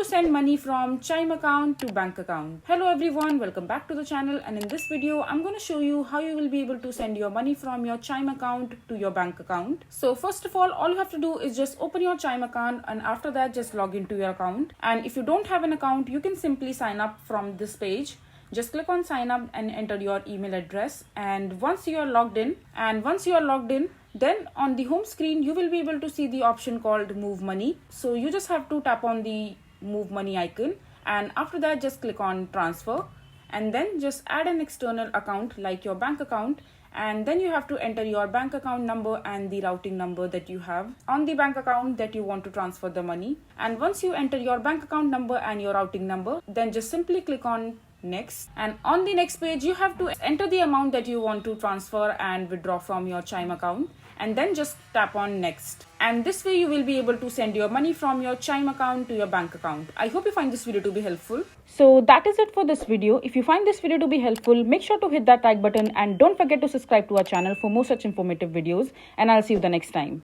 to send money from Chime account to bank account. Hello everyone, welcome back to the channel, and in this video I'm going to show you how you will be able to send your money from your Chime account to your bank account. So first of all you have to do is just open your Chime account, and after that just log into your account. And if you don't have an account, you can simply sign up from this page. Just click on sign up and enter your email address, and once you are logged in, then on the home screen you will be able to see the option called move money. So you just have to tap on the move money icon, and after that just click on transfer, and then just add an external account like your bank account, and then you have to enter your bank account number and the routing number that you have on the bank account that you want to transfer the money. And once you enter your bank account number and your routing number, then just simply click on next, and on the next page you have to enter the amount that you want to transfer and withdraw from your Chime account, and then just tap on next. And this way you will be able to send your money from your Chime account to your bank account. I hope you find this video to be helpful. So that is it for this video. If you find this video to be helpful, make sure to hit that like button and don't forget to subscribe to our channel for more such informative videos, and I'll see you the next time.